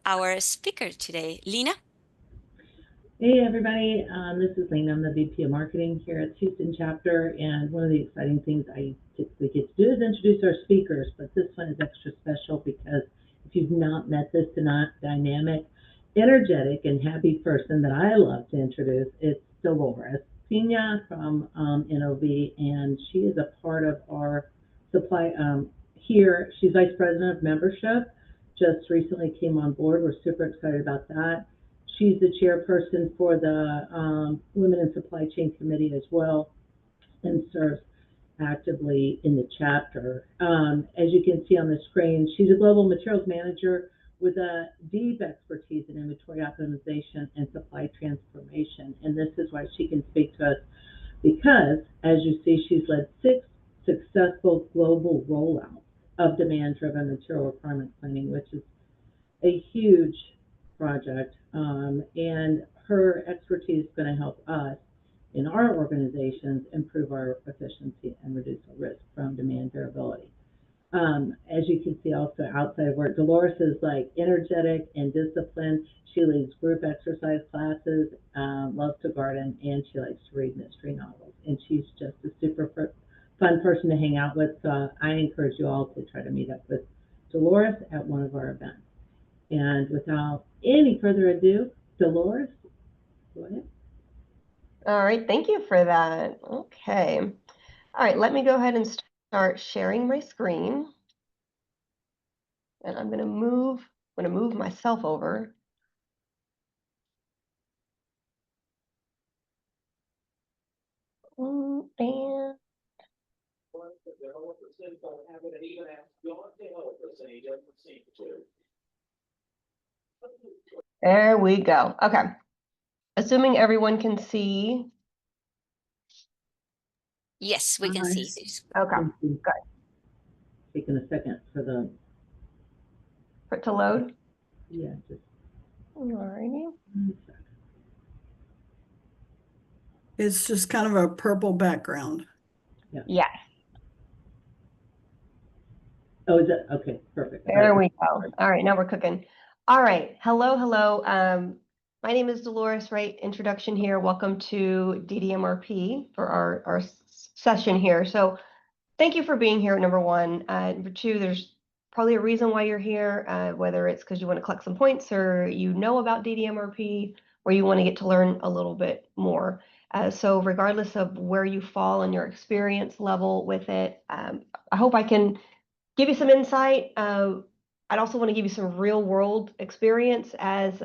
our speaker today, Lena. Hey everybody, this is Lena. I'm the VP of Marketing here at Houston Chapter, and one of the exciting things I typically get to do is introduce our speakers, but this one is extra special because if you've not met this dynamic, energetic, and happy person that I love to introduce, it's Dolores Peña from NOV, and she is a part of our supply here. She's Vice President of Membership, just recently came on board. We're super excited about that. She's the chairperson for the Women in Supply Chain Committee as well, and serves actively in the chapter. As you can see on the screen, she's a global materials manager with a deep expertise in inventory optimization and supply transformation. And this is why she can speak to us because, as you see, she's led 6 successful global rollouts of demand-driven material requirement planning, which is a huge project, and her expertise is going to help us in our organizations improve our efficiency and reduce the risk from demand variability. As you can see also outside of work, Dolores is like energetic and disciplined. She leads group exercise classes, loves to garden, and she likes to read mystery novels. And she's just a super fun person to hang out with. So I encourage you all to try to meet up with Dolores at one of our events. And without any further ado, Dolores, go ahead. All right, thank you for that. Okay. All right, let me go ahead and start sharing my screen. And I'm going to move myself over. And there we go. Okay. Assuming everyone can see. Yes, we can see. Okay, good. Taking a second for it to load? Yeah, just. Alrighty. It's just kind of a purple background. Yeah. Yes. Oh, is that okay? Perfect. There we go. All right, now we're cooking. All right. Hello. My name is Dolores, right? Introduction here. Welcome to DDMRP for our session here. So thank you for being here, number one. Number two, there's probably a reason why you're here, whether it's because you want to collect some points or you know about DDMRP or you want to get to learn a little bit more. So regardless of where you fall in your experience level with it, I hope I can give you some insight. I'd also want to give you some real world experience as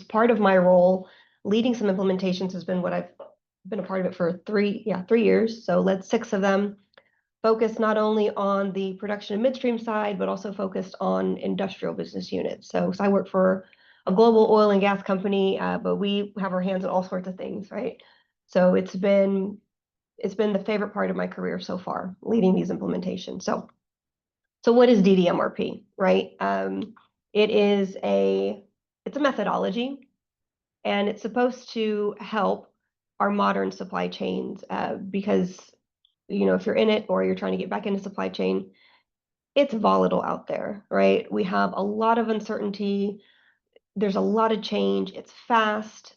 part of my role. Leading some implementations has been what I've been a part of it for 3 years. So led 6 of them, focused not only on the production and midstream side, but also focused on industrial business units. So I work for a global oil and gas company, but we have our hands in all sorts of things, right? So it's been the favorite part of my career so far, leading these implementations. So what is DDMRP, right? It's a methodology, and it's supposed to help our modern supply chains because, you know, if you're in it or you're trying to get back into supply chain, it's volatile out there, right? We have a lot of uncertainty. There's a lot of change. It's fast.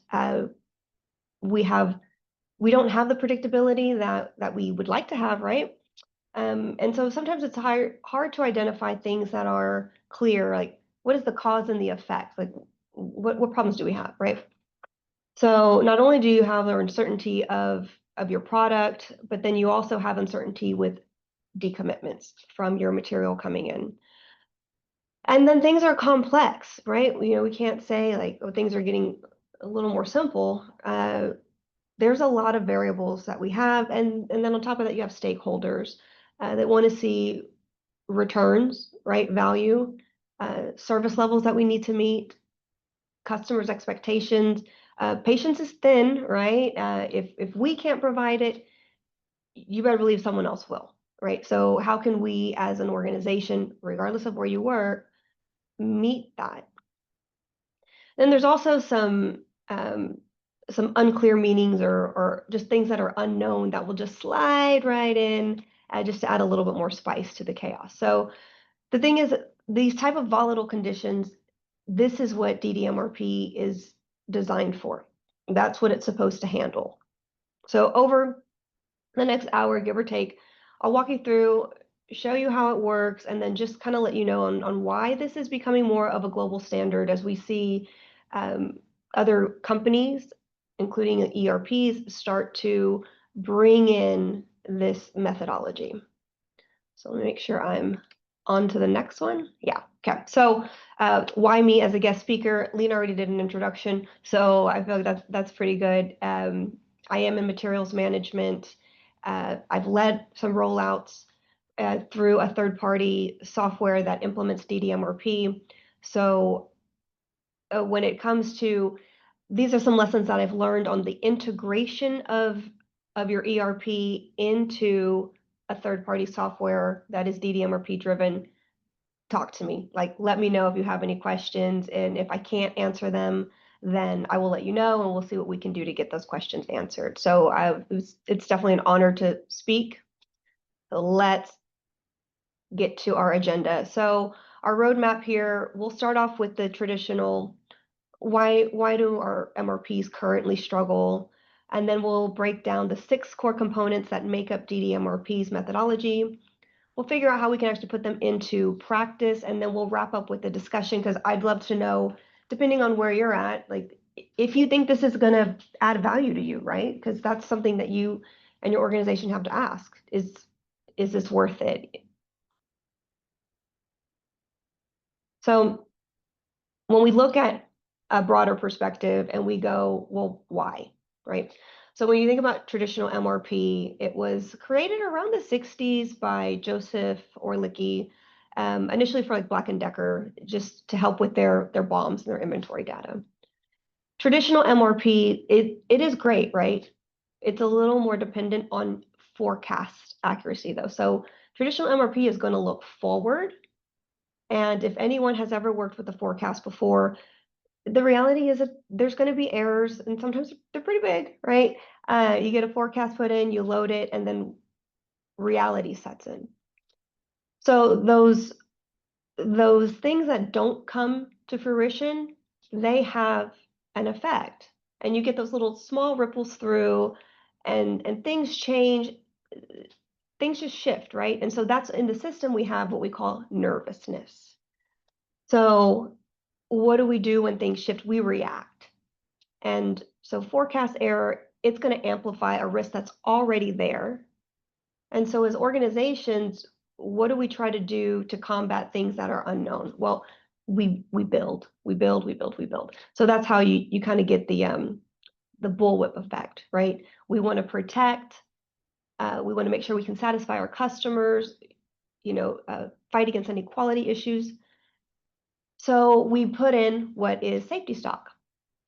We don't have the predictability that we would like to have, right? And so sometimes it's hard to identify things that are clear, like what is the cause and the effect? Like what problems do we have, right? So not only do you have the uncertainty of your product, but then you also have uncertainty with decommitments from your material coming in. And then things are complex, right? You know, we can't say like, oh, things are getting a little more simple. There's a lot of variables that we have. And then on top of that, you have stakeholders that want to see returns, right? Value, service levels that we need to meet, customers' expectations. Patience is thin, right? If we can't provide it, you better believe someone else will, right? So how can we as an organization, regardless of where you work, meet that? Then there's also some unclear meanings or just things that are unknown that will just slide right in just to add a little bit more spice to the chaos. So the thing is, these type of volatile conditions, this is what DDMRP is designed for. That's what it's supposed to handle. So over the next hour, give or take, I'll walk you through, show you how it works, and then just kind of let you know on why this is becoming more of a global standard as we see other companies, including ERPs, start to bring in this methodology. So let me make sure I'm on to the next one. Yeah, okay. So why me as a guest speaker? Lena already did an introduction, so I feel like that's pretty good. I am in materials management. I've led some rollouts through a third-party software that implements DDMRP. So when it comes to, these are some lessons that I've learned on the integration of your ERP into a third-party software that is DDMRP driven. Talk to me. Like, let me know if you have any questions, and if I can't answer them, then I will let you know, and we'll see what we can do to get those questions answered. So it's definitely an honor to speak. So let's get to our agenda. So our roadmap here, we'll start off with the traditional, why do our MRPs currently struggle? And then we'll break down the 6 core components that make up DDMRP's methodology. We'll figure out how we can actually put them into practice, and then we'll wrap up with the discussion, because I'd love to know, depending on where you're at, like if you think this is going to add value to you, right? Because that's something that you and your organization have to ask, is this worth it? So when we look at a broader perspective and we go, well, why, right? So when you think about traditional MRP, it was created around the 60s by Joseph Orlicki, initially for like Black & Decker, just to help with their BOMs and their inventory data. Traditional MRP, it is great, right? It's a little more dependent on forecast accuracy though. So traditional MRP is going to look forward. And if anyone has ever worked with a forecast before, the reality is that there's going to be errors, and sometimes they're pretty big, right? You get a forecast put in, you load it, and then reality sets in. So those things that don't come to fruition, they have an effect, and you get those little small ripples through, and things change, things just shift, right? And so that's in the system, we have what we call nervousness. So what do we do when things shift? We react. And so forecast error, it's going to amplify a risk that's already there. And so as organizations, what do we try to do to combat things that are unknown? Well, we build. So that's how you kind of get the bullwhip effect, right? We want to protect, we want to make sure we can satisfy our customers, fight against any quality issues. So we put in what is safety stock.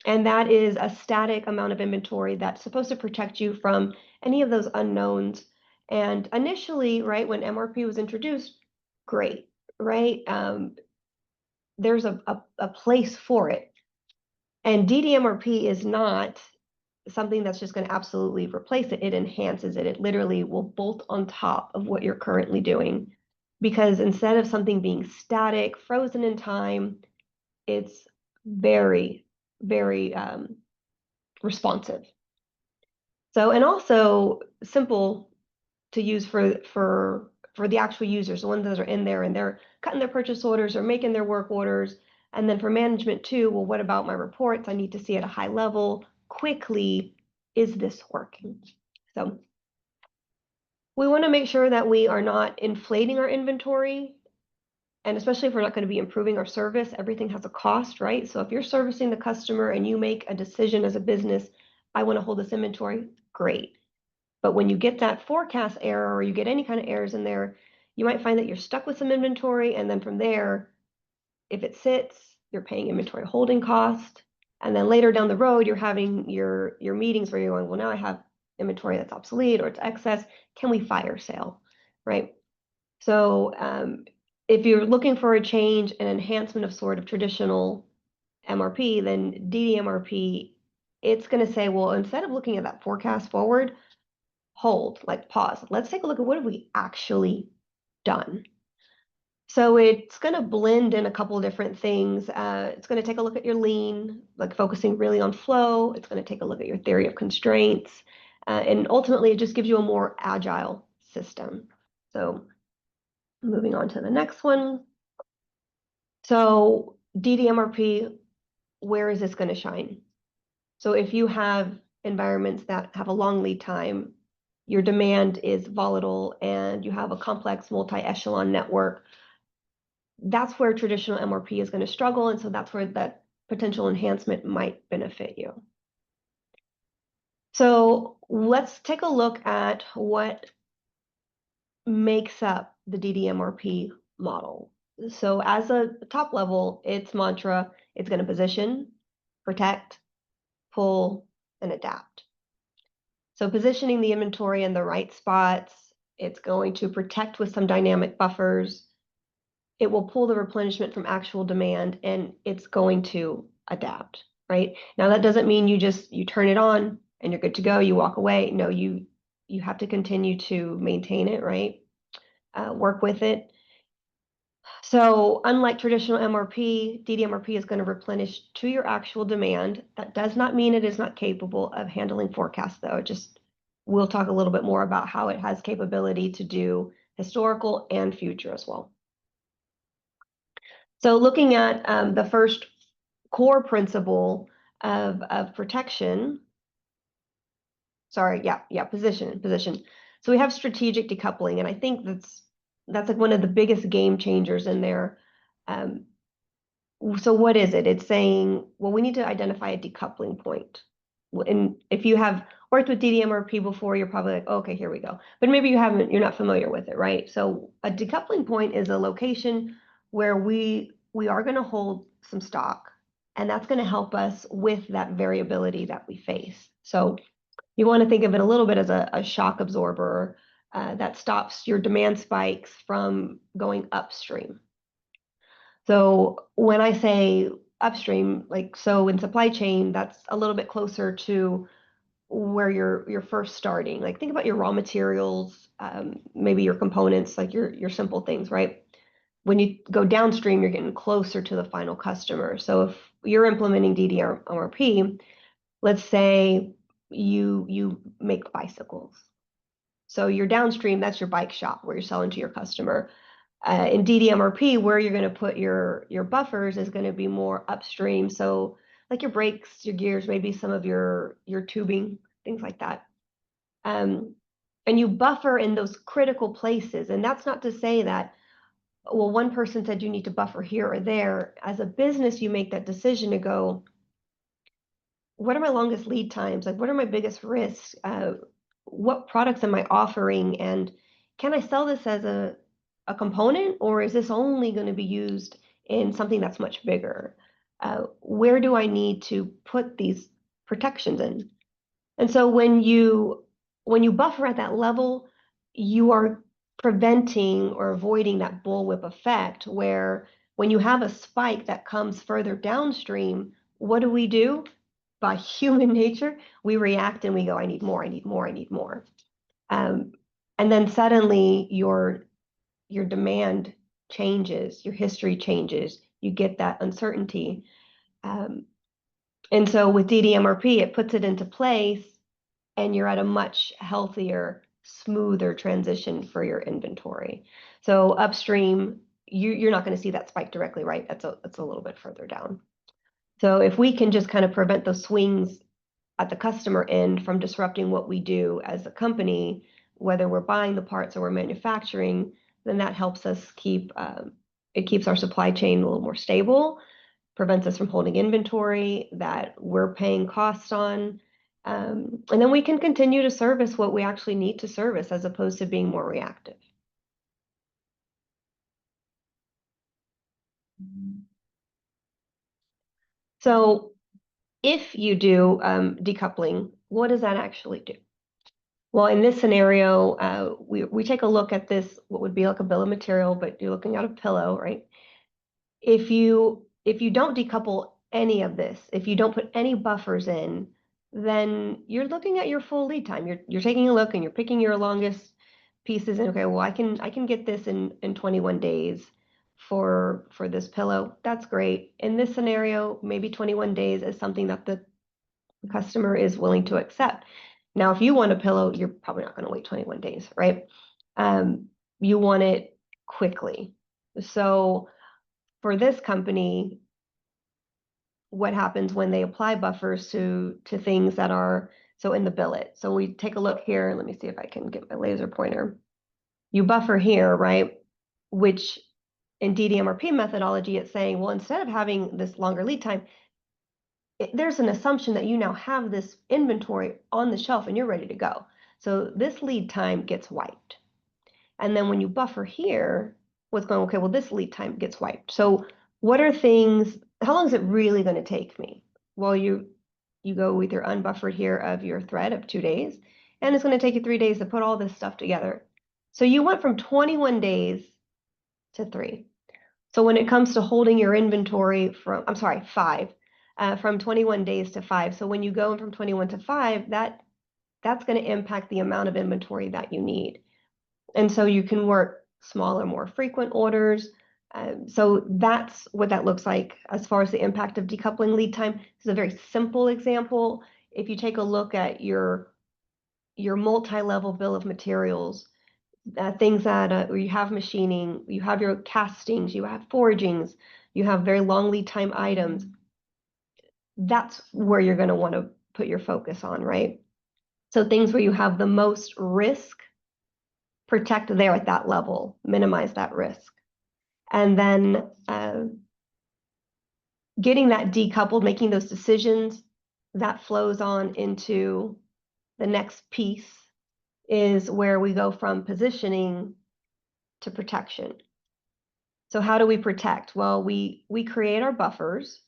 And that is a static amount of inventory that's supposed to protect you from any of those unknowns. And initially, right, when MRP was introduced, great, right? There's a place for it. And DDMRP is not something that's just going to absolutely replace it. It enhances it. It literally will bolt on top of what you're currently doing. Because instead of something being static, frozen in time, it's very, very responsive. So, and also simple to use for the actual users, the ones that are in there and they're cutting their purchase orders or making their work orders. And then for management too, well, what about my reports? I need to see at a high level quickly, is this working? So we want to make sure that we are not inflating our inventory. And especially if we're not going to be improving our service, everything has a cost, right? So if you're servicing the customer and you make a decision as a business, I want to hold this inventory, great. But when you get that forecast error or you get any kind of errors in there, you might find that you're stuck with some inventory. And then from there, if it sits, you're paying inventory holding cost. And then later down the road, you're having your meetings where you're going, well, now I have inventory that's obsolete or it's excess. Can we fire sale, right? So if you're looking for a change, an enhancement of sort of traditional MRP, then DDMRP, it's going to say, well, instead of looking at that forecast forward, hold, like pause. Let's take a look at what have we actually done. So it's going to blend in a couple of different things. It's going to take a look at your lean, like focusing really on flow. It's going to take a look at your theory of constraints. And ultimately, it just gives you a more agile system. So moving on to the next one. So DDMRP, where is this going to shine? So if you have environments that have a long lead time, your demand is volatile, and you have a complex multi-echelon network, that's where traditional MRP is going to struggle. And so that's where that potential enhancement might benefit you. So let's take a look at what makes up the DDMRP model. So as a top level, its mantra, it's going to position, protect, pull, and adapt. So positioning the inventory in the right spots, it's going to protect with some dynamic buffers. It will pull the replenishment from actual demand, and it's going to adapt, right? Now, that doesn't mean you turn it on and you're good to go, you walk away. No, you have to continue to maintain it, right? Work with it. So unlike traditional MRP, DDMRP is going to replenish to your actual demand. That does not mean it is not capable of handling forecasts, though. We'll talk a little bit more about how it has capability to do historical and future as well. So looking at the first core principle of protection, position. So we have strategic decoupling, and I think that's like one of the biggest game changers in there. So what is it? It's saying, well, we need to identify a decoupling point. And if you have worked with DDMRP before, you're probably like, okay, here we go. But maybe you're not familiar with it, right? So a decoupling point is a location where we are going to hold some stock, and that's going to help us with that variability that we face. So you want to think of it a little bit as a shock absorber that stops your demand spikes from going upstream. So when I say upstream, so in supply chain, that's a little bit closer to where you're first starting. Like think about your raw materials, maybe your components, like your simple things, right? When you go downstream, you're getting closer to the final customer. So if you're implementing DDMRP, let's say you make bicycles. So you're downstream, that's your bike shop where you're selling to your customer. In DDMRP, where you're going to put your buffers is going to be more upstream. So like your brakes, your gears, maybe some of your tubing, things like that. And you buffer in those critical places. And that's not to say that, well, one person said you need to buffer here or there. As a business, you make that decision to go, what are my longest lead times? Like, what are my biggest risks? What products am I offering? And can I sell this as a component, or is this only going to be used in something that's much bigger? Where do I need to put these protections in? And so when you buffer at that level, you are preventing or avoiding that bullwhip effect, where when you have a spike that comes further downstream, what do? By human nature, we react and we go, I need more, I need more, I need more. And then suddenly your demand changes, your history changes, you get that uncertainty. And so with DDMRP, it puts it into place, and you're at a much healthier, smoother transition for your inventory. So upstream, you're not going to see that spike directly, right? That's a little bit further down. So if we can just kind of prevent those swings at the customer end from disrupting what we do as a company, whether we're buying the parts or we're manufacturing, then that helps us it keeps our supply chain a little more stable, prevents us from holding inventory that we're paying costs on. And then we can continue to service what we actually need to service as opposed to being more reactive. So if you do decoupling, what does that actually do? Well, in this scenario, we take a look at this, what would be like a bill of material, but you're looking at a pillow, right? If you don't decouple any of this, if you don't put any buffers in, then you're looking at your full lead time. You're taking a look and you're picking your longest pieces, and okay, well, I can get this in 21 days. for this pillow, that's great. In this scenario, maybe 21 days is something that the customer is willing to accept. Now, if you want a pillow, you're probably not going to wait 21 days, right? You want it quickly. So for this company, what happens when they apply buffers to things that are so in the billet? So we take a look here. Let me see if I can get my laser pointer. You buffer here, right? Which in DDMRP methodology, it's saying, well, instead of having this longer lead time, there's an assumption that you now have this inventory on the shelf and you're ready to go. So this lead time gets wiped. And then when you buffer here, what's going, okay, well, this lead time gets wiped. So what are things, how long is it really going to take me? Well, you go with your unbuffered here of your thread of 2 days, and it's going to take you 3 days to put all this stuff together. So you went from 21 days to 3. So when it comes to holding your inventory from, I'm sorry, 5, from 21 days to 5. So when you go from 21 to 5, that's going to impact the amount of inventory that you need. And so you can work smaller, more frequent orders. So that's what that looks like as far as the impact of decoupling lead time. This is a very simple example. If you take a look at your multi-level bill of materials, things that where you have machining, you have your castings, you have forgings, you have very long lead time items, that's where you're going to want to put your focus on, right? So things where you have the most risk, protect there at that level, minimize that risk. And then getting that decoupled, making those decisions, that flows on into the next piece is where we go from positioning to protection. So how do we protect? Well, we create our buffers,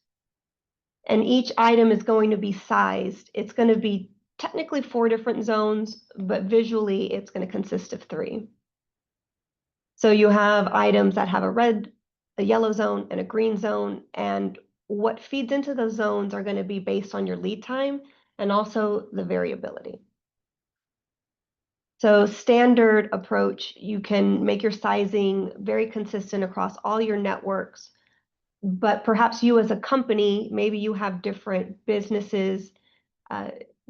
and each item is going to be sized. It's going to be technically 4 different zones, but visually it's going to consist of 3. So you have items that have a red, a yellow zone, and a green zone, and what feeds into those zones are going to be based on your lead time and also the variability. So standard approach, you can make your sizing very consistent across all your networks, but perhaps you as a company, maybe you have different businesses,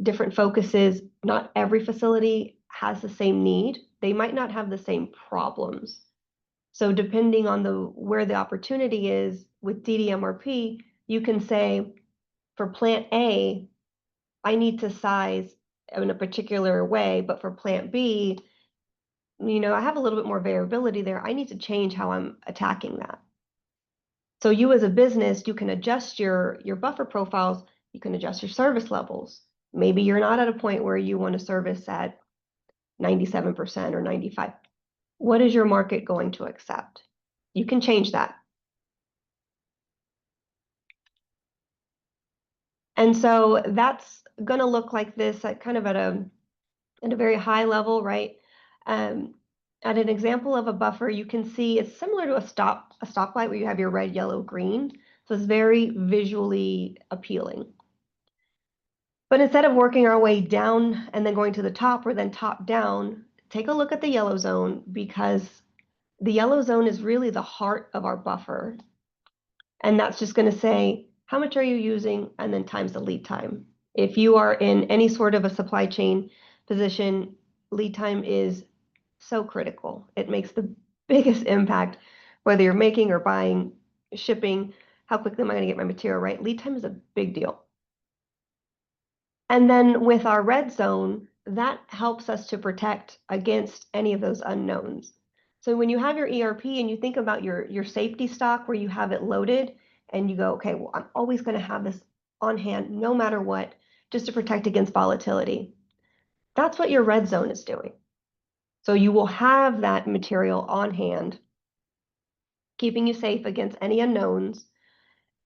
different focuses. Not every facility has the same need. They might not have the same problems. So depending on where the opportunity is with DDMRP, you can say for plant A, I need to size in a particular way, but for plant B, I have a little bit more variability there. I need to change how I'm attacking that. So you as a business, you can adjust your buffer profiles. You can adjust your service levels. Maybe you're not at a point where you want to service at 97% or 95%. What is your market going to accept? You can change that. And so that's going to look like this at kind of at a very high level, right? At an example of a buffer, you can see it's similar to a stoplight where you have your red, yellow, green. So it's very visually appealing. But instead of working our way down and then going to the top or then top down, take a look at the yellow zone, because the yellow zone is really the heart of our buffer. And that's just going to say, how much are you using? And then times the lead time. If you are in any sort of a supply chain position, lead time is so critical. It makes the biggest impact, whether you're making or buying, shipping. How quickly am I going to get my material, right? Lead time is a big deal. And then with our red zone, that helps us to protect against any of those unknowns. So when you have your ERP and you think about your safety stock where you have it loaded and you go, okay, well, I'm always going to have this on hand no matter what, just to protect against volatility. That's what your red zone is doing. So you will have that material on hand, keeping you safe against any unknowns.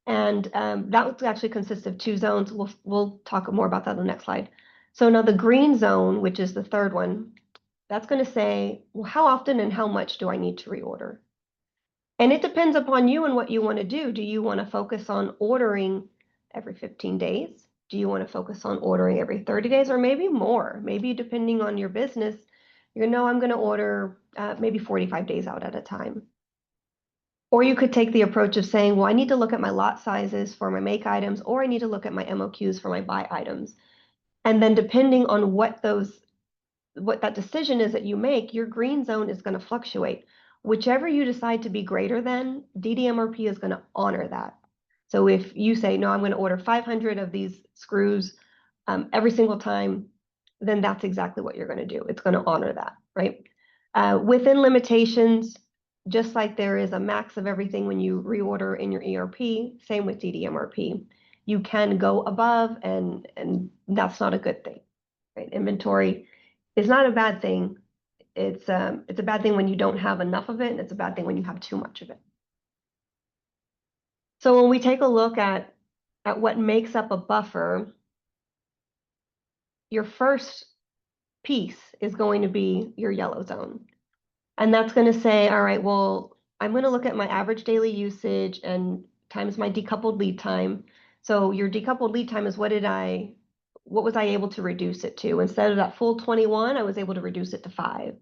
And that actually consists of 2 zones. We'll talk more about that on the next slide. So now the green zone, which is the third one, that's going to say, well, how often and how much do I need to reorder? And it depends upon you and what you want to do. Do you want to focus on ordering every 15 days? Do you want to focus on ordering every 30 days or maybe more? Maybe depending on your business, I'm going to order maybe 45 days out at a time. Or you could take the approach of saying, well, I need to look at my lot sizes for my make items, or I need to look at my MOQs for my buy items. And then depending on what that decision is that you make, your green zone is going to fluctuate. Whichever you decide to be greater than, DDMRP is going to honor that. So if you say, no, I'm going to order 500 of these screws every single time, then that's exactly what you're going to do. It's going to honor that, right? Within limitations, just like there is a max of everything when you reorder in your ERP, same with DDMRP. You can go above, and that's not a good thing, right? Inventory is not a bad thing. It's a bad thing when you don't have enough of it, and it's a bad thing when you have too much of it. So when we take a look at what makes up a buffer, your first piece is going to be your yellow zone. And that's going to say, all right, well, I'm going to look at my average daily usage and times my decoupled lead time. So your decoupled lead time is what was I able to reduce it to? Instead of that full 21, I was able to reduce it to 5.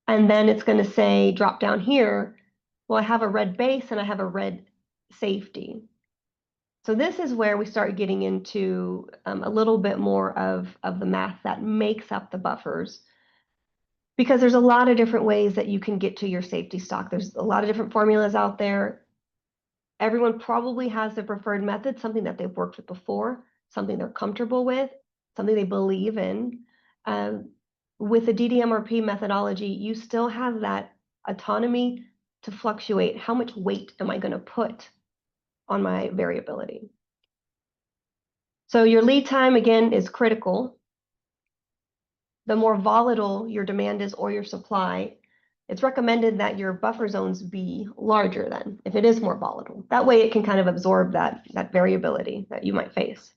And then it's going to say, drop down here, well, I have a red base and I have a red safety. So this is where we start getting into a little bit more of the math that makes up the buffers. Because there's a lot of different ways that you can get to your safety stock. There's a lot of different formulas out there. Everyone probably has their preferred method, something that they've worked with before, something they're comfortable with, something they believe in. With the DDMRP methodology, you still have that autonomy to fluctuate. How much weight am I going to put on my variability? So your lead time, again, is critical. The more volatile your demand is or your supply, it's recommended that your buffer zones be larger then, if it is more volatile. That way it can kind of absorb that variability that you might face.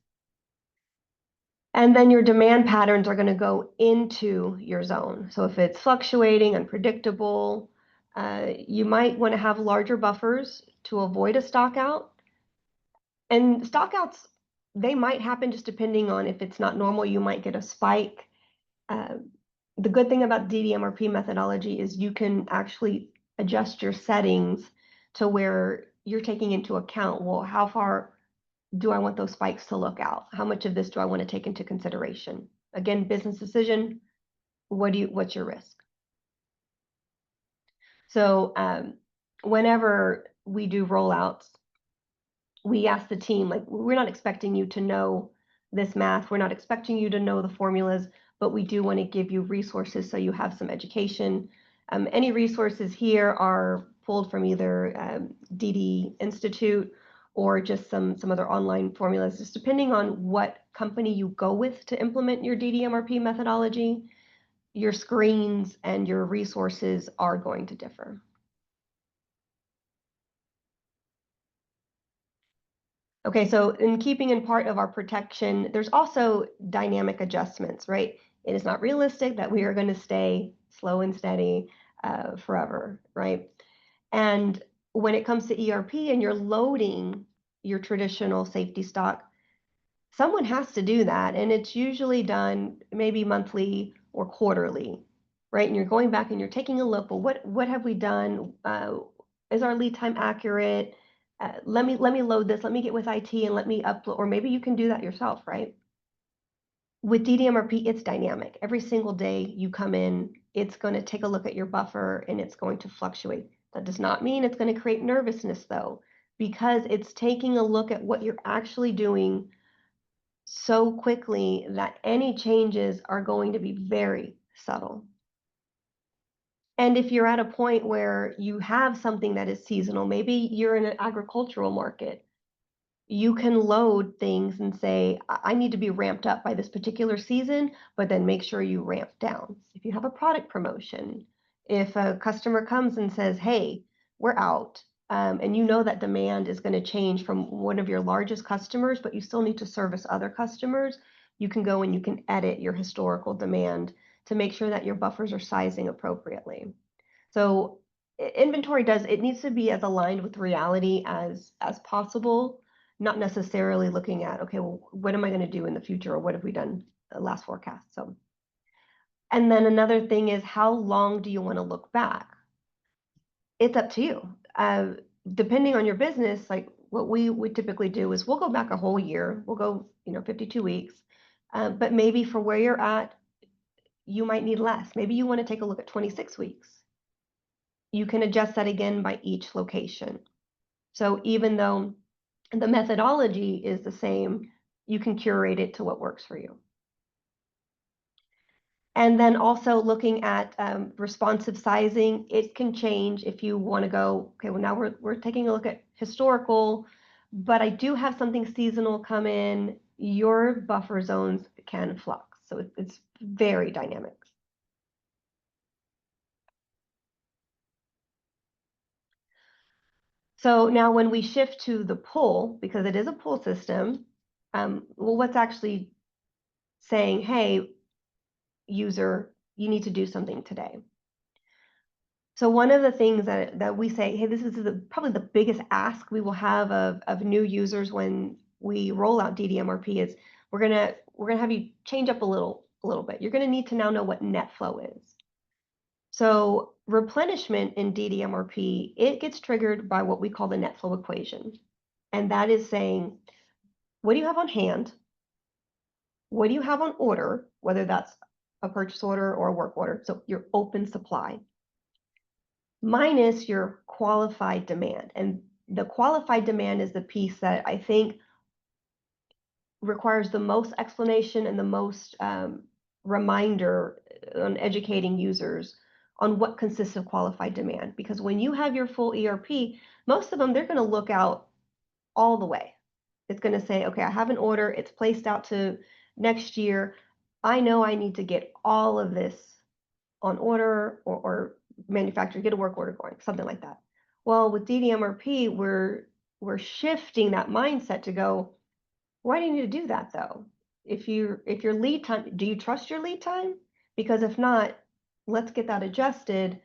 And then your demand patterns are going to go into your zone. So if it's fluctuating, unpredictable, you might want to have larger buffers to avoid a stock out. And stockouts, they might happen just depending on if it's not normal, you might get a spike. The good thing about DDMRP methodology is you can actually adjust your settings to where you're taking into account, well, how far do I want those spikes to look out? How much of this do I want to take into consideration? Again, business decision, what's your risk? So whenever we do rollouts, we ask the team, like, we're not expecting you to know this math. We're not expecting you to know the formulas, but we do want to give you resources so you have some education. Any resources here are pulled from either DD Institute or just some other online formulas, just depending on what company you go with to implement your DDMRP methodology. Your screens and your resources are going to differ. Okay, so in keeping in part of our protection, there's also dynamic adjustments, right? It is not realistic that we are going to stay slow and steady forever, right? And when it comes to ERP and you're loading your traditional safety stock, someone has to do that. And it's usually done maybe monthly or quarterly, right? And you're going back and you're taking a look, well, what have we done? Is our lead time accurate? Let me load this. Let me get with IT and let me upload, or maybe you can do that yourself, right? With DDMRP, it's dynamic. Every single day you come in, it's going to take a look at your buffer and it's going to fluctuate. That does not mean it's going to create nervousness though, because it's taking a look at what you're actually doing so quickly that any changes are going to be very subtle. And if you're at a point where you have something that is seasonal, maybe you're in an agricultural market, you can load things and say, I need to be ramped up by this particular season, but then make sure you ramp down. If you have a product promotion, if a customer comes and says, hey, we're out, and you know that demand is going to change from one of your largest customers, but you still need to service other customers, you can go and you can edit your historical demand to make sure that your buffers are sizing appropriately. So inventory it needs to be as aligned with reality as possible, not necessarily looking at, okay, well, what am I going to do in the future, or what have we done last forecast? So, and then another thing is, how long do you want to look back? it's up to you. Depending on your business, like what we would typically do is we'll go back a whole year. We'll go, 52 weeks. But maybe for where you're at, you might need less. Maybe you want to take a look at 26 weeks. You can adjust that again by each location. So even though the methodology is the same, you can curate it to what works for you. And then also looking at responsive sizing, it can change if you want to go, okay, well now we're taking a look at historical, but I do have something seasonal come in. Your buffer zones can flux. So it's very dynamic. So now when we shift to the pull, because it is a pull system, well, what's actually saying, hey, user, you need to do something today. So one of the things that we say, hey, this is probably the biggest ask we will have of new users when we roll out DDMRP is we're gonna have you change up a little bit. You're gonna need to now know what net flow is. So replenishment in DDMRP, it gets triggered by what we call the net flow equation. And that is saying, what do you have on hand? What do you have on order, whether that's a purchase order or a work order? So your open supply minus your qualified demand. And the qualified demand is the piece that I think requires the most explanation and the most reminder on educating users on what consists of qualified demand. Because when you have your full ERP, most of them, they're going to look out all the way. It's going to say, okay, I have an order. It's placed out to next year. I know I need to get all of this on order or manufacturer, get a work order going, something like that. Well, with DDMRP, we're shifting that mindset to go, why do you need to do that though? If your lead time, do you trust your lead time? Because if not, let's get that adjusted,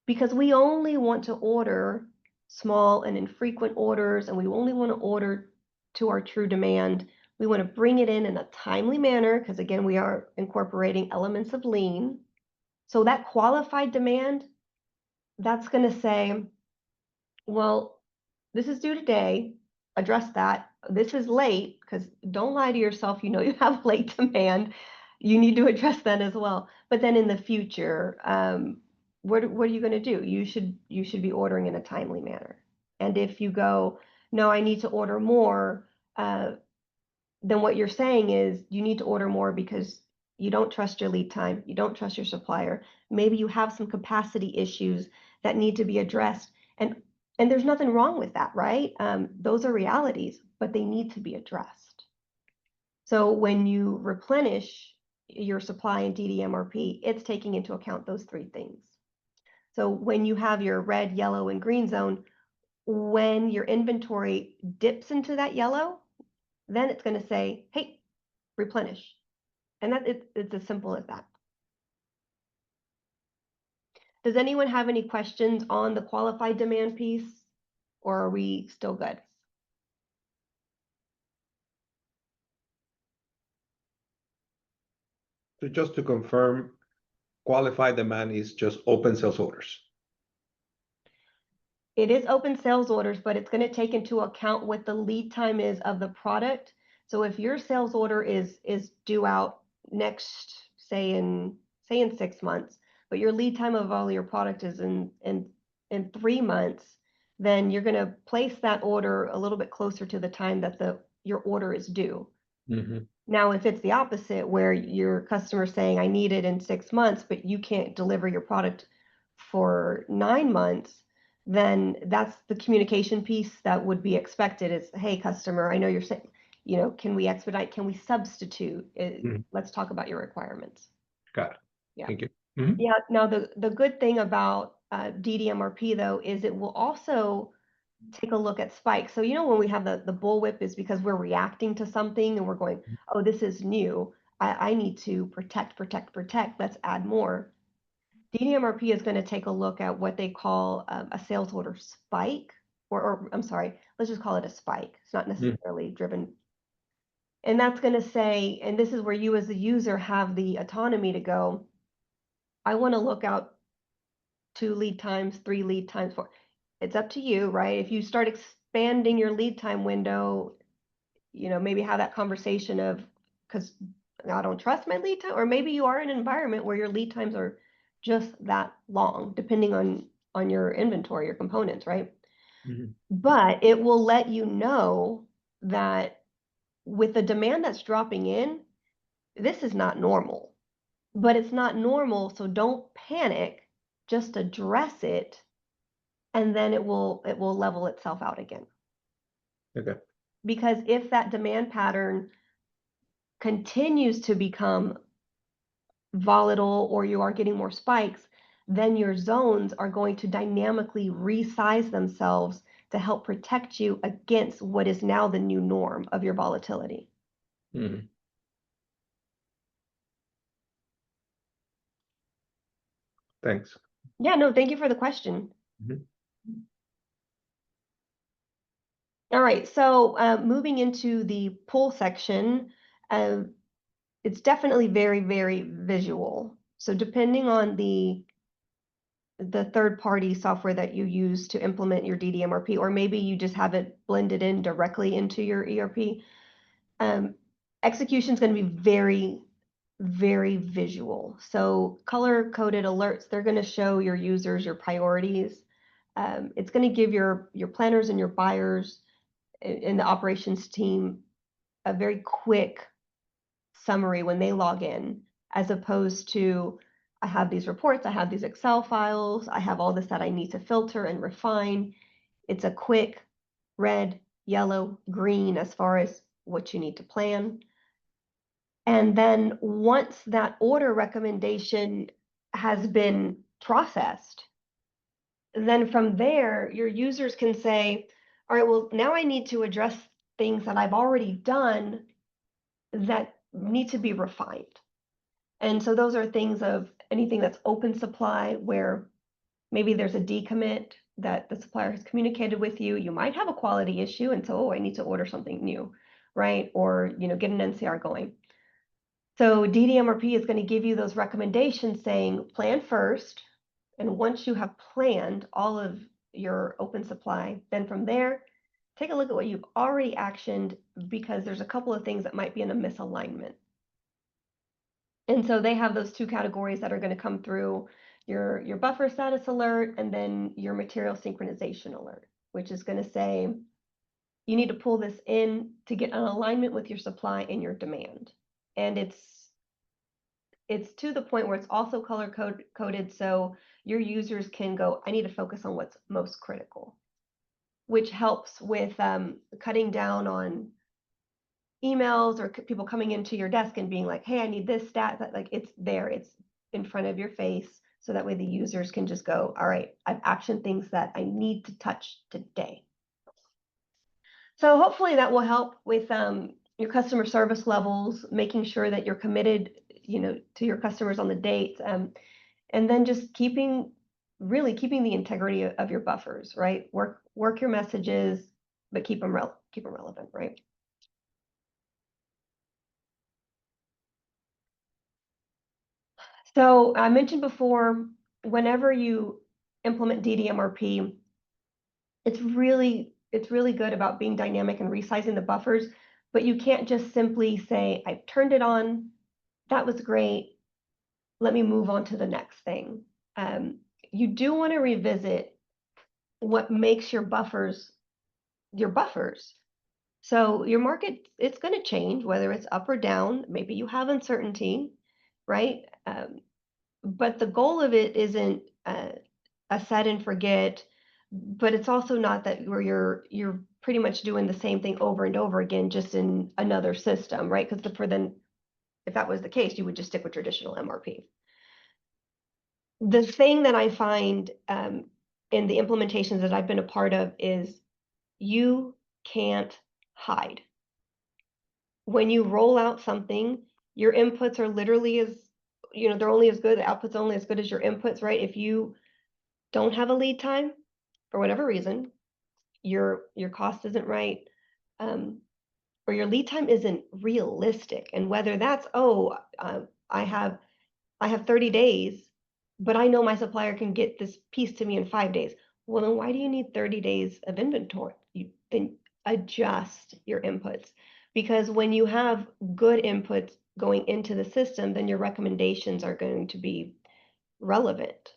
because we only want to order small and infrequent orders, and we only want to order to our true demand. We want to bring it in a timely manner, because again, we are incorporating elements of lean. So that qualified demand, that's going to say, well, this is due today, address that. This is late, because don't lie to yourself, you have late demand. You need to address that as well. But then in the future, what are you going to do? You should be ordering in a timely manner. And if you go, no, I need to order more, then what you're saying is you need to order more because you don't trust your lead time, you don't trust your supplier. Maybe you have some capacity issues that need to be addressed. And there's nothing wrong with that, right? Those are realities, but they need to be addressed. So when you replenish your supply in DDMRP, it's taking into account those three things. So when you have your red, yellow, and green zone, when your inventory dips into that yellow, then it's going to say, hey, replenish. And it's as simple as that. Does anyone have any questions on the qualified demand piece, or are we still good? So just to confirm, qualified demand is just open sales orders. It is open sales orders, but it's going to take into account what the lead time is of the product. So if your sales order is due out next, say in 6 months, but your lead time of all your product is in 3 months, then you're going to place that order a little bit closer to the time that your order is due. Mm-hmm. Now, if it's the opposite, where your customer's saying, I need it in 6 months, but you can't deliver your product for 9 months, then that's the communication piece that would be expected is, hey, customer, I know you're saying, can we expedite? Can we substitute? Let's talk about your requirements. Got it. Yeah. Thank you. Mm-hmm. Yeah. Now, the good thing about DDMRP, though, is it will also take a look at spikes. So, when we have the bullwhip is because we're reacting to something and we're going, oh, this is new. I need to protect. Let's add more. DDMRP is going to take a look at what they call a sales order spike, or I'm sorry, let's just call it a spike. It's not necessarily driven. And that's going to say, and this is where you as the user have the autonomy to go, I want to look out 2 lead times, 3 lead times, 4. It's up to you, right? If you start expanding your lead time window, maybe have that conversation of, because I don't trust my lead time, or maybe you are in an environment where your lead times are just that long, depending on your inventory, your components, right? Mhm. But it will let you know that with the demand that's dropping in, this is not normal. But it's not normal, so don't panic, just address it, and then it will level itself out again. Okay. Because if that demand pattern continues to become volatile or you are getting more spikes, then your zones are going to dynamically resize themselves to help protect you against what is now the new norm of your volatility. Mhm. Thanks. Yeah, no, thank you for the question. Mhm. All right, so moving into the pull section, it's definitely very, very visual. So depending on the third-party software that you use to implement your DDMRP, or maybe you just have it blended in directly into your ERP, execution is going to be very, very visual. So color-coded alerts, they're going to show your users your priorities. It's going to give your planners and your buyers in the operations team a very quick summary when they log in, as opposed to, I have these reports, I have these Excel files, I have all this that I need to filter and refine. It's a quick red, yellow, green as far as what you need to plan. And then once that order recommendation has been processed, then from there, your users can say, all right, well, now I need to address things that I've already done that need to be refined. And so those are things of anything that's open supply, where maybe there's a decommit that the supplier has communicated with you. You might have a quality issue, and so, I need to order something new, right? Or, get an NCR going. So DDMRP is going to give you those recommendations saying, plan first. And once you have planned all of your open supply, then from there, take a look at what you've already actioned, because there's a couple of things that might be in a misalignment. And so they have those 2 categories that are going to come through: your buffer status alert, and then your material synchronization alert, which is going to say, you need to pull this in to get an alignment with your supply and your demand. And it's to the point where it's also color coded, so your users can go, I need to focus on what's most critical, which helps with cutting down on emails or people coming into your desk and being like, hey, I need this stat. That, like, it's there, it's in front of your face, so that way the users can just go, all right, I've actioned things that I need to touch today. So hopefully that will help with your customer service levels, making sure that you're committed, to your customers on the dates, and then just keeping the integrity of your buffers, right? Work your messages, but keep them relevant, right? So I mentioned before, whenever you implement DDMRP, it's really good about being dynamic and resizing the buffers, but you can't just simply say, I've turned it on, that was great, let me move on to the next thing. You do want to revisit what makes your buffers. So your market, it's going to change, whether it's up or down. Maybe you have uncertainty, right? But the goal of it isn't a set and forget, but it's also not that where you're pretty much doing the same thing over and over again, just in another system, right? Because if that was the case, you would just stick with traditional MRP. The thing that I find in the implementations that I've been a part of is you can't hide. When you roll out something, your inputs are literally they're only as good, the output's only as good as your inputs, right? If you don't have a lead time for whatever reason, your cost isn't right, or your lead time isn't realistic, and whether that's, I have 30 days but I know my supplier can get this piece to me in 5 days. Well, then why do you need 30 days of inventory? You then adjust your inputs, because when you have good inputs going into the system, then your recommendations are going to be relevant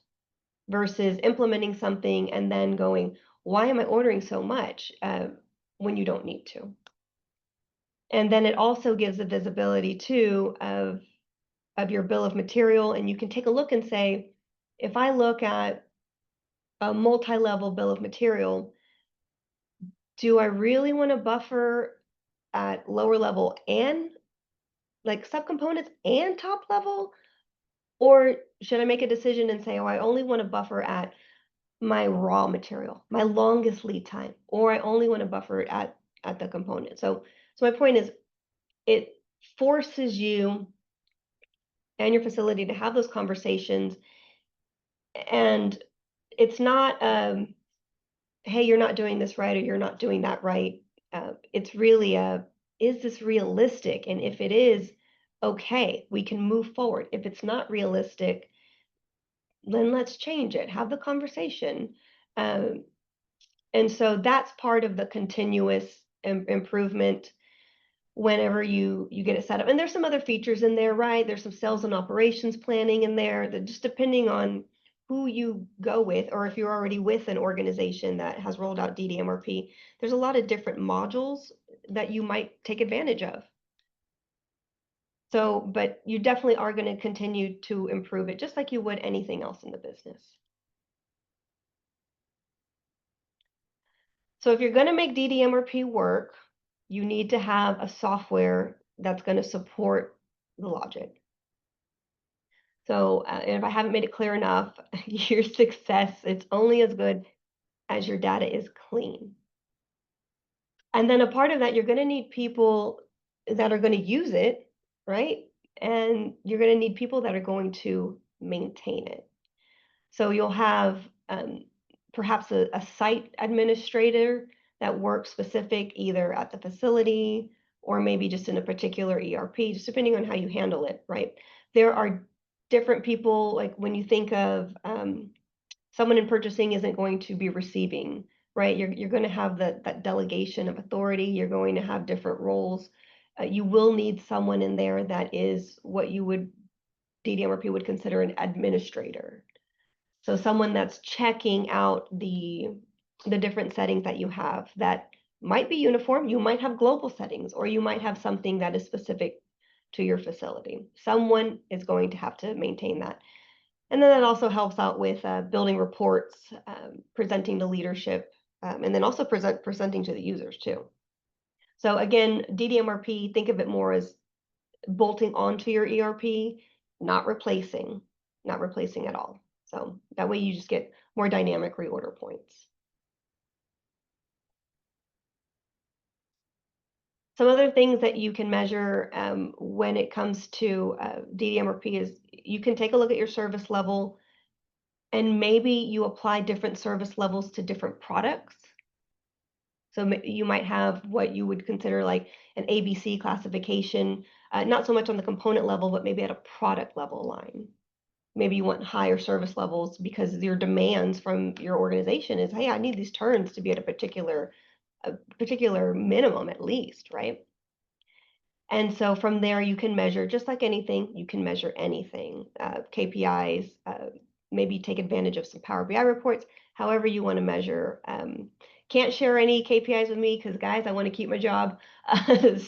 versus implementing something and then going, why am I ordering so much when you don't need to? And then it also gives the visibility too of your bill of material, and you can take a look and say, if I look at a multi-level bill of material, do I really want to buffer at lower level and like subcomponents and top level? Or should I make a decision and say, oh, I only want to buffer at my raw material, my longest lead time, or I only want to buffer it at the component. So my point is, it forces you and your facility to have those conversations, and it's not hey, you're not doing this right or you're not doing that right. It's really is this realistic? And if it is, okay, we can move forward. If it's not realistic, then let's change it. Have the conversation. And so that's part of the continuous improvement whenever you get it set up. And there's some other features in there, right? There's some sales and operations planning in there that, just depending on who you go with, or if you're already with an organization that has rolled out DDMRP, there's a lot of different modules that you might take advantage of. So, but you definitely are going to continue to improve it just like you would anything else in the business. So if you're going to make DDMRP work, you need to have a software that's going to support the logic. So and if I haven't made it clear enough, your success, it's only as good as your data is clean. And then a part of that, you're going to need people that are going to use it, right? And you're going to need people that are going to maintain it. So you'll have perhaps a site administrator that works specific either at the facility or maybe just in a particular ERP, just depending on how you handle it, right? There are different people, like when you think of someone in purchasing isn't going to be receiving, right? You're going to have that delegation of authority. You're going to have different roles. You will need someone in there that is what you would, DDMRP would consider an administrator. So someone that's checking out the different settings that you have that might be uniform. You might have global settings, or you might have something that is specific to your facility. Someone is going to have to maintain that. And then that also helps out with building reports, presenting to leadership, and then also presenting to the users too. So again, DDMRP, think of it more as bolting onto your ERP, not replacing at all. So that way you just get more dynamic reorder points. Some other things that you can measure when it comes to DDMRP is you can take a look at your service level, and maybe you apply different service levels to different products. So you might have what you would consider like an ABC classification, not so much on the component level, but maybe at a product level line. Maybe you want higher service levels because your demands from your organization is, hey, I need these turns to be at a particular minimum at least, right? And so from there, you can measure, just like anything, you can measure anything, KPIs, maybe take advantage of some Power BI reports, however you want to measure. Can't share any KPIs with me because, guys, I want to keep my job.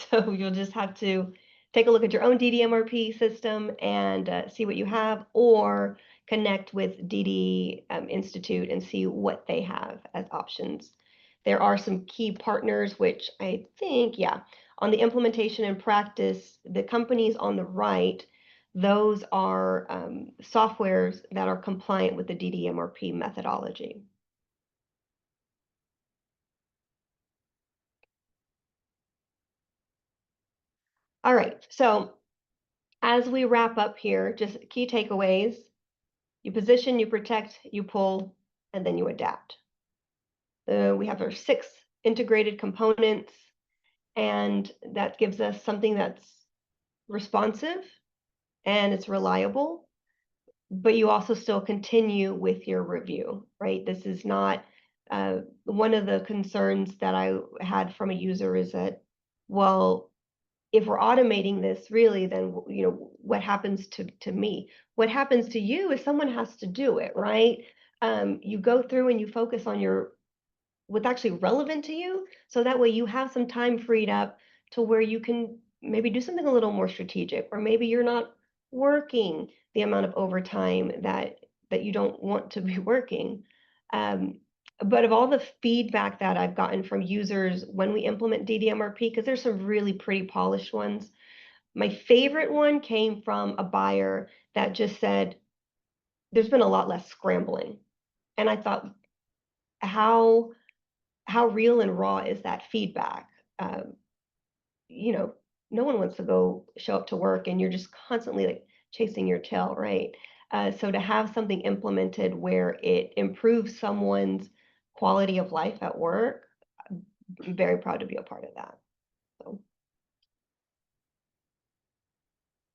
So you'll just have to take a look at your own DDMRP system and see what you have, or connect with DD Institute and see what they have as options. There are some key partners, which I think, yeah, on the implementation and practice, the companies on the right, those are softwares that are compliant with the DDMRP methodology. All right, so as we wrap up here, just key takeaways: you position, you protect, you pull, and then you adapt. We have our 6 integrated components, and that gives us something that's responsive and it's reliable. but you also still continue with your review, right? This is not, one of the concerns that I had from a user is that, well, if we're automating this really, then, you know, what happens to me? What happens to you is someone has to do it, right? You go through and you focus on what's actually relevant to you, so that way you have some time freed up to where you can maybe do something a little more strategic, or maybe you're not working the amount of overtime that you don't want to be working. Um, but of all the feedback that I've gotten from users when we implement DDMRP, because there's some really pretty polished ones, my favorite one came from a buyer that just said, there's been a lot less scrambling. And I thought, how real and raw is that feedback? Um, you know, no one wants to go show up to work and you're just constantly like chasing your tail, right? So to have something implemented where it improves someone's quality of life at work, I'm very proud to be a part of that. So.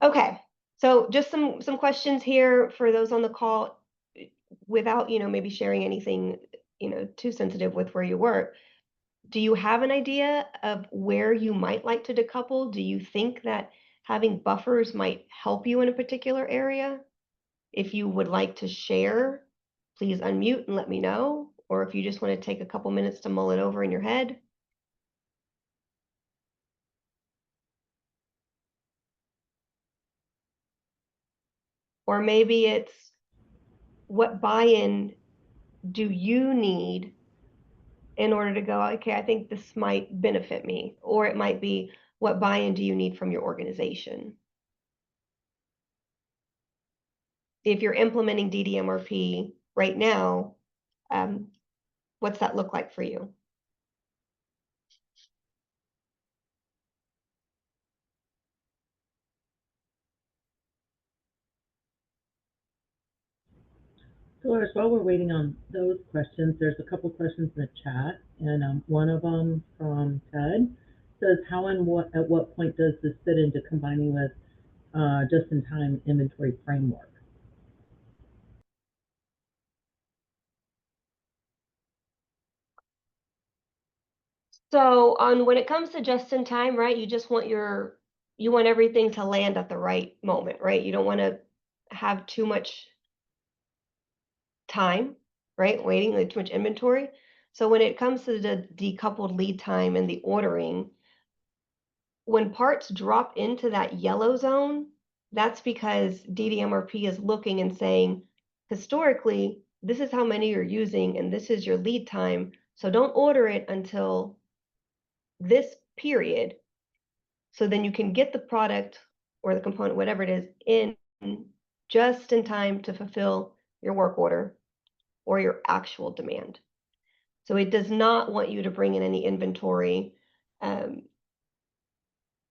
Okay, so just some questions here for those on the call, without, you know, maybe sharing anything, you know, too sensitive with where you work. Do you have an idea of where you might like to decouple? Do you think that having buffers might help you in a particular area? If you would like to share, please unmute and let me know. Or if you just want to take a couple minutes to mull it over in your head. Or maybe it's, what buy-in do you need in order to go, okay, I think this might benefit me? Or it might be, what buy-in do you need from your organization? If you're implementing DDMRP right now, what's that look like for you? Dolores, while we're waiting on those questions, there's a couple questions in the chat, and one of them from Ted says, how and at what point does this fit into combining with just-in-time inventory framework? So when it comes to just in time, right, you just want you want everything to land at the right moment, right? You don't want to have too much time, right? Waiting, like too much inventory. So when it comes to the decoupled lead time and the ordering, when parts drop into that yellow zone, that's because DDMRP is looking and saying, historically, this is how many you're using and this is your lead time. So don't order it until this period. So then you can get the product or the component, whatever it is, in just in time to fulfill your work order or your actual demand. So it does not want you to bring in any inventory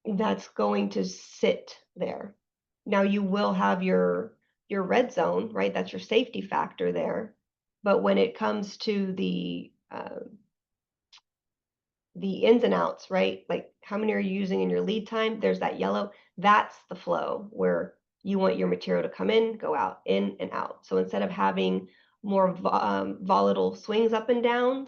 that's going to sit there. Now you will have your red zone, right? That's your safety factor there. But when it comes to the ins and outs, right? Like how many are you using in your lead time? There's that yellow. That's the flow where you want your material to come in, go out, in and out. So instead of having more volatile swings up and down,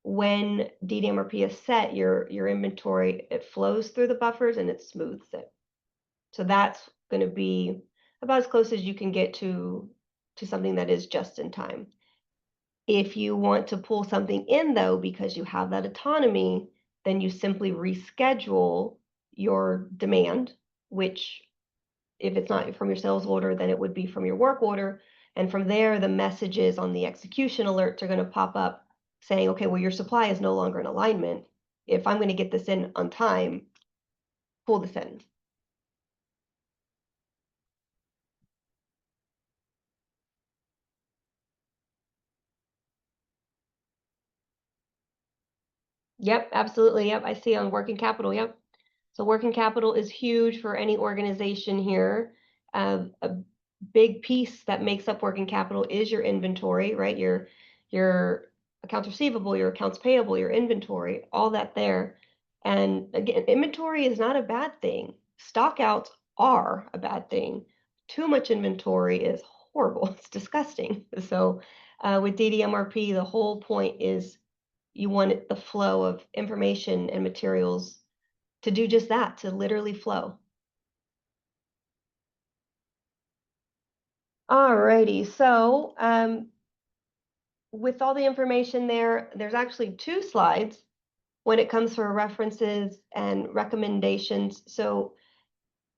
when DDMRP is set, your inventory, it flows through the buffers and it smooths it. So that's going to be about as close as you can get to something that is just in time. If you want to pull something in, though, because you have that autonomy, then you simply reschedule your demand, which if it's not from your sales order, then it would be from your work order. And from there, the messages on the execution alerts are going to pop up saying, okay, well, your supply is no longer in alignment. If I'm going to get this in on time, pull this in. Yep, absolutely. Yep, I see on working capital. Yep. So working capital is huge for any organization here. A big piece that makes up working capital is your inventory, right? Your accounts receivable, your accounts payable, your inventory, all that there. And again, inventory is not a bad thing. Stockouts are a bad thing. Too much inventory is horrible. It's disgusting. So with DDMRP, the whole point is you want the flow of information and materials to do just that, to literally flow. Alrighty, so with all the information there, there's actually 2 slides when it comes for references and recommendations. So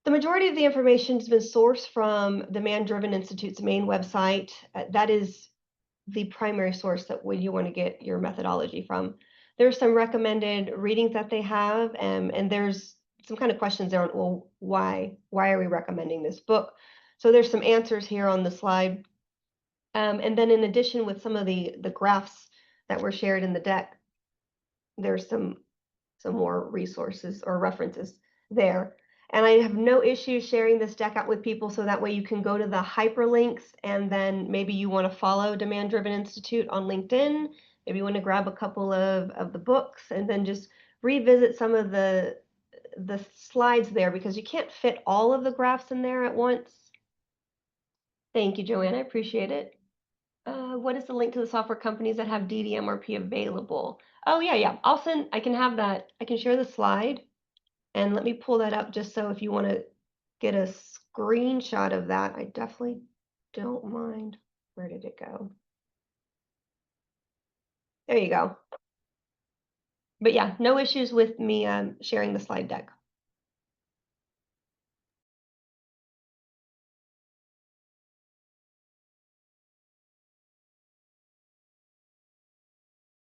the majority of the information has been sourced from Demand Driven Institute's main website. That is the primary source that you want to get your methodology from. There's some recommended readings that they have, and there's some kind of questions there on, well, why are we recommending this book? So there's some answers here on the slide. And then in addition, with some of the graphs that were shared in the deck, there's some more resources or references there. And I have no issue sharing this deck out with people, so that way you can go to the hyperlinks, and then maybe you want to follow Demand Driven Institute on LinkedIn. Maybe you want to grab a couple of the books and then just revisit some of the slides there, because you can't fit all of the graphs in there at once. Thank you, Joanne. I appreciate it. What is the link to the software companies that have DDMRP available? Oh, yeah. I can have that. I can share the slide, and let me pull that up just so if you want to get a screenshot of that, I definitely don't mind. Where did it go? There you go. But yeah, no issues with me sharing the slide deck.